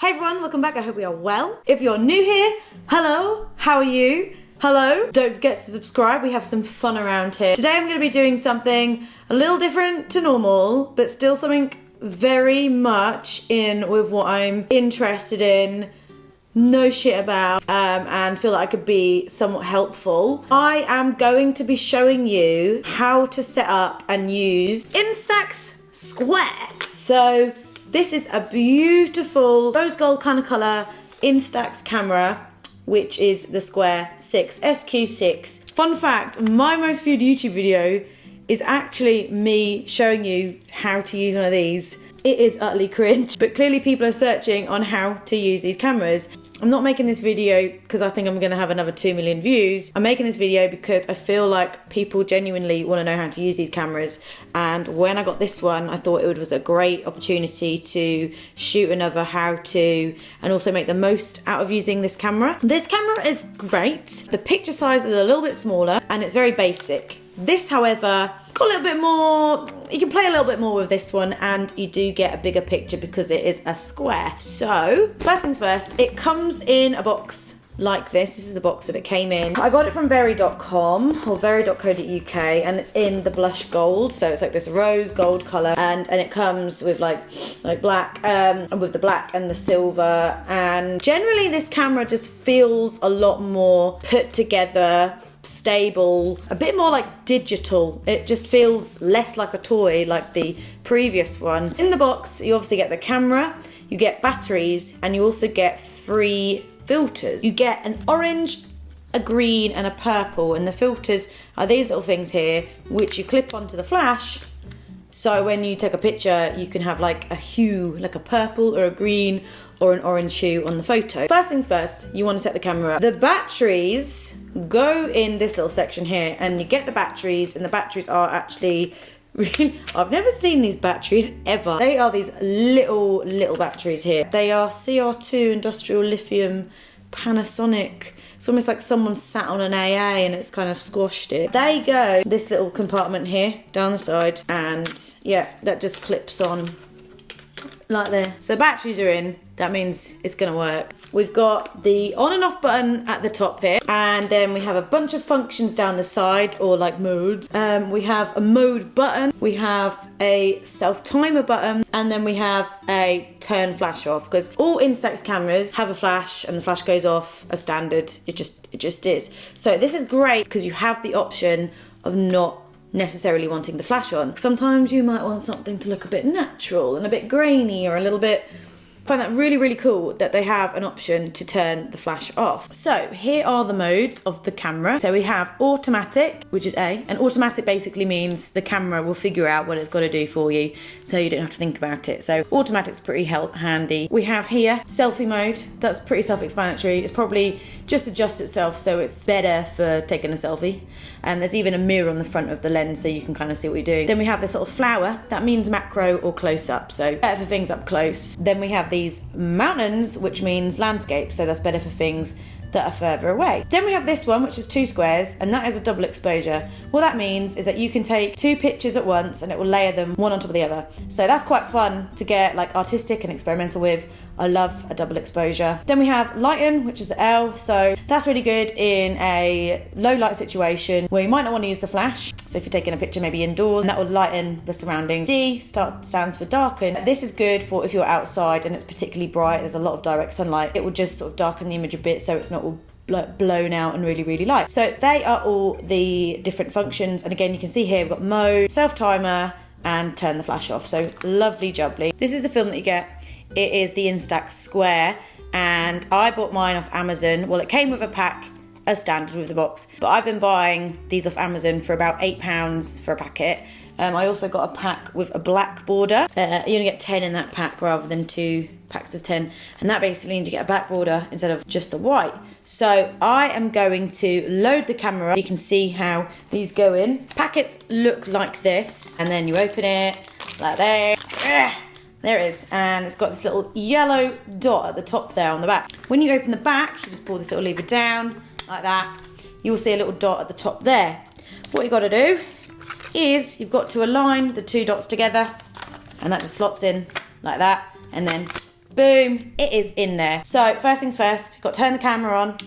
Hey everyone, welcome back. I hope we are well. If you're new here, hello, how are you? Hello. Don't forget to subscribe. We have some fun around here. Today I'm going to be doing something a little different to normal, but still something very much in with what I'm interested in, know shit about, and feel like I could be somewhat helpful. I am going to be showing you how to set up and use Instax Square. So this is a beautiful rose gold kind of colour Instax camera, which is the Square SQ6. Fun fact, my most viewed YouTube video is actually me showing you how to use one of these. It is utterly cringe, but clearly people are searching on how to use these cameras. I'm not making this video because I think I'm going to have another 2 million views. I'm making this video because I feel like people genuinely want to know how to use these cameras. And when I got this one, I thought it was a great opportunity to shoot another how to and also make the most out of using this camera. This camera is great. The picture size is a little bit smaller and it's very basic. This, however, got a little bit more, you can play a little bit more with this one and you do get a bigger picture because it is a square. So, first things first, it comes in a box like this. This is the box that it came in. I got it from very.com or very.co.uk and it's in the blush gold. So it's like this rose gold colour and it comes with like black, and with the black and the silver. And generally this camera just feels a lot more put together, stable, a bit more like digital. It just feels less like a toy like the previous one. In the box you obviously get the camera, you get batteries, and you also get free filters. You get an orange, a green and a purple, and the filters are these little things here which you clip onto the flash, so when you take a picture you can have like a hue, like a purple or a green or an orange hue on the photo. First things first, you want to set the camera up. The batteries go in this little section here and you get the batteries, and the batteries are actually really, I've never seen these batteries ever. They are these little batteries here. They are CR2 industrial lithium Panasonic. It's almost like someone sat on an AA and it's kind of squashed it. They go this little compartment here down the side, and yeah, that just clips on like there. So batteries are in, that means it's gonna work. We've got the on and off button at the top here, and then we have a bunch of functions down the side, or like modes. We have a mode button, we have a self timer button, and then we have a turn flash off, because all Instax cameras have a flash and the flash goes off as standard. It just is. So this is great because you have the option of not necessarily wanting the flash on. Sometimes you might want something to look a bit natural and a bit grainy or a little bit. I find that really cool that they have an option to turn the flash off. So here are the modes of the camera. So we have automatic, which is A, and automatic basically means the camera will figure out what it's got to do for you, so you don't have to think about it. So automatic's pretty handy. We have here selfie mode. That's pretty self-explanatory. It's probably just adjust itself so it's better for taking a selfie. And there's even a mirror on the front of the lens so you can kind of see what you're doing. Then we have this little flower. That means macro or close up, so better for things up close. Then we have these mountains, which means landscape, so that's better for things that are further away. Then we have this one, which is 2 squares, and that is a double exposure. What that means is that you can take 2 pictures at once and it will layer them one on top of the other. So that's quite fun to get like artistic and experimental with. I love a double exposure. Then we have lighten, which is the L, so that's really good in a low light situation where you might not want to use the flash. So if you're taking a picture maybe indoors, and that will lighten the surroundings. D stands for darken. This is good for if you're outside and it's particularly bright, there's a lot of direct sunlight. It will just sort of darken the image a bit so it's not all blown out and really light. So they are all the different functions, and again you can see here we've got mode, self timer and turn the flash off. So lovely jubbly. This is the film that you get. It is the Instax Square, and I bought mine off Amazon. Well, it came with a pack as standard with the box, but I've been buying these off Amazon for about £8 for a packet. I also got a pack with a black border. You only get 10 in that pack rather than 2 packs of 10, and that basically means you get a black border instead of just the white. So I am going to load the camera. You can see how these go in. Packets look like this, and then you open it like that. There it is, and it's got this little yellow dot at the top there on the back. When you open the back, you just pull this little lever down like that. You'll see a little dot at the top there. What you've got to do is you've got to align the 2 dots together, and that just slots in like that, and then Boom, it is in there. So first things first, got to turn the camera on.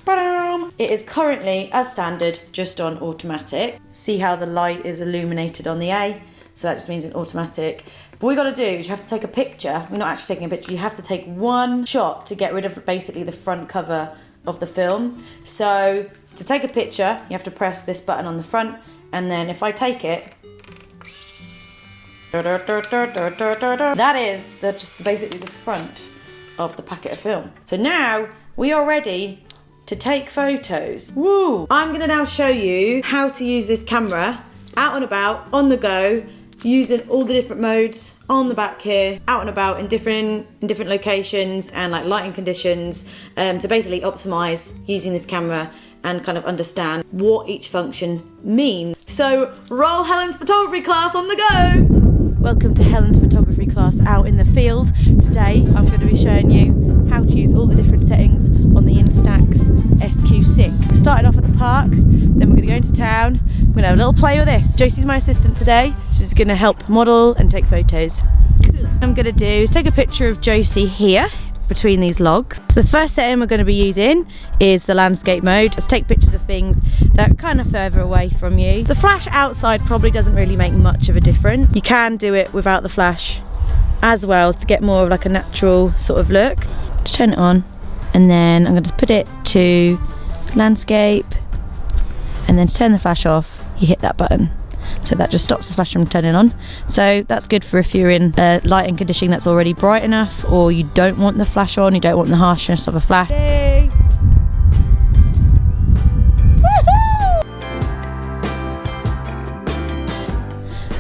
Ba-dum. It is currently, as standard, just on automatic. See how the light is illuminated on the A? So that just means in automatic. But what you gotta do is you have to take a picture. We're not actually taking a picture, you have to take one shot to get rid of basically the front cover of the film. So to take a picture, you have to press this button on the front, and then if I take it, that is just basically the front of the packet of film. So now we are ready to take photos. Woo! I'm gonna now show you how to use this camera out and about, on the go, using all the different modes on the back here, out and about in different locations and like lighting conditions, to basically optimize using this camera and kind of understand what each function means. So roll Helen's photography class on the go! Welcome to Helen's photography class out in the field. Today I'm going to be showing you how to use all the different settings on the Instax SQ6. We started off at the park, then we're going to go into town. We're going to have a little play with this. Josie's my assistant today. She's going to help model and take photos. What I'm going to do is take a picture of Josie here between these logs. So the first setting we're going to be using is the landscape mode. Let's take pictures of things that are kind of further away from you. The flash outside probably doesn't really make much of a difference. You can do it without the flash as well to get more of like a natural sort of look. Just turn it on, and then I'm going to put it to landscape, and then to turn the flash off you hit that button. So that just stops the flash from turning on. So that's good for if you're in a lighting condition that's already bright enough, or you don't want the flash on, you don't want the harshness of a flash. Yay.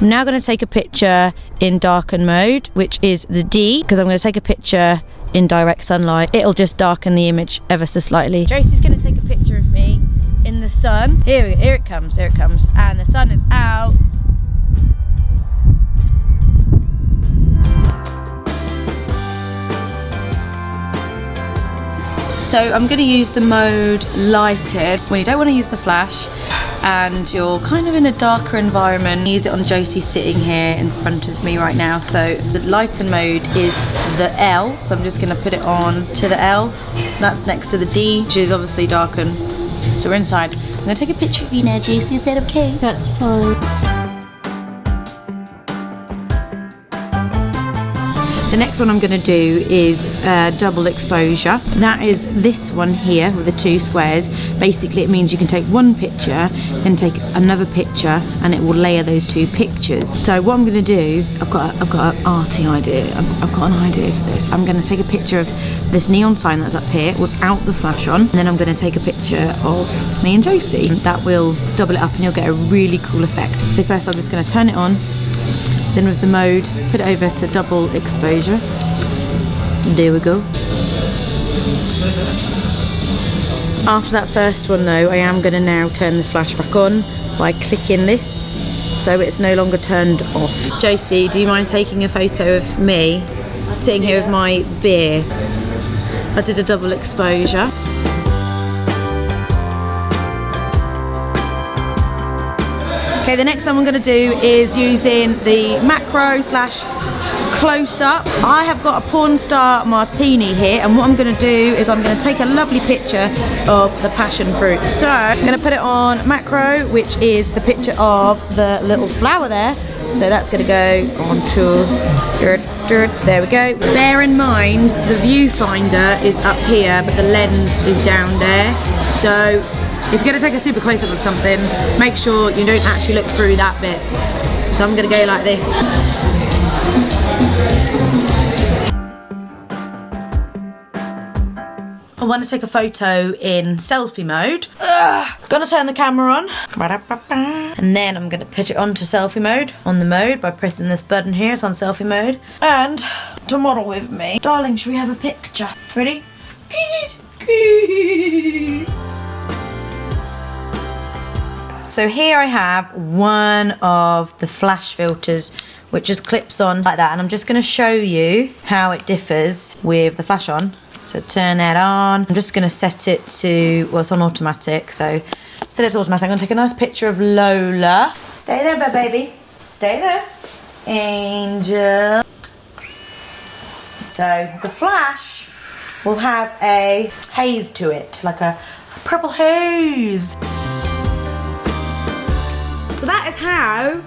I'm now going to take a picture in darken mode, which is the D, because I'm going to take a picture in direct sunlight. It'll just darken the image ever so slightly. Josie's going to take a picture of me in the sun. Here it comes, and the sun is out. So I'm going to use the mode lighted when you don't want to use the flash and you're kind of in a darker environment. Use it on Josie sitting here in front of me right now. So the lighten mode is the L, so I'm just going to put it on to the L. That's next to the D, which is obviously darken. So we're inside. I'm going to take a picture of you now, Josie. Is that okay? That's fine. The next one I'm going to do is double exposure. That is this one here with the two squares. Basically it means you can take one picture, then take another picture, and it will layer those two pictures. So what I'm going to do, I've got an arty idea. I've got an idea for this. I'm going to take a picture of this neon sign that's up here without the flash on, and then I'm going to take a picture of me and Josie. That will double it up and you'll get a really cool effect. So first I'm just going to turn it on. Then with the mode, put it over to double exposure. And there we go. After that first one though, I am going to now turn the flash back on by clicking this, so it's no longer turned off. Josie, do you mind taking a photo of me sitting here with my beer? I did a double exposure. Okay, the next one I'm going to do is using the macro / close-up. I have got a porn star martini here, and what I'm going to do is I'm going to take a lovely picture of the passion fruit. So I'm going to put it on macro, which is the picture of the little flower there. So that's going to go onto, there we go. Bear in mind the viewfinder is up here, but the lens is down there. So if you're going to take a super close-up of something, make sure you don't actually look through that bit. So I'm going to go like this. I want to take a photo in selfie mode. Gonna turn the camera on. And then I'm going to put it onto selfie mode, on the mode, by pressing this button here. It's on selfie mode. And to model with me. Darling, should we have a picture? Ready? So here I have one of the flash filters, which just clips on like that, and I'm just going to show you how it differs with the flash on. So turn that on. I'm just going to set it to, well, it's on automatic, so set it to automatic. I'm going to take a nice picture of Lola. Stay there, baby. Stay there. Angel. So the flash will have a haze to it, like a purple haze. So that is how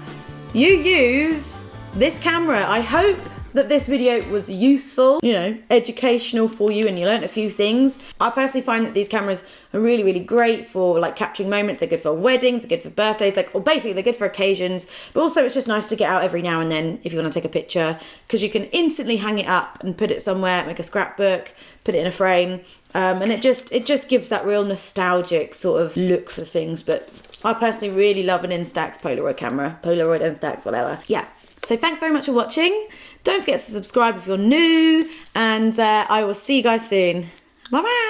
you use this camera. I hope that this video was useful, you know, educational for you, and you learnt a few things. I personally find that these cameras are really, really great for like capturing moments. They're good for weddings, they're good for birthdays, like, or basically they're good for occasions, but also it's just nice to get out every now and then if you want to take a picture, because you can instantly hang it up and put it somewhere, make a scrapbook, put it in a frame, and it just gives that real nostalgic sort of look for things. But I personally really love an Instax Polaroid camera, Polaroid Instax, whatever. Yeah. So thanks very much for watching. Don't forget to subscribe if you're new, and I will see you guys soon. Bye bye.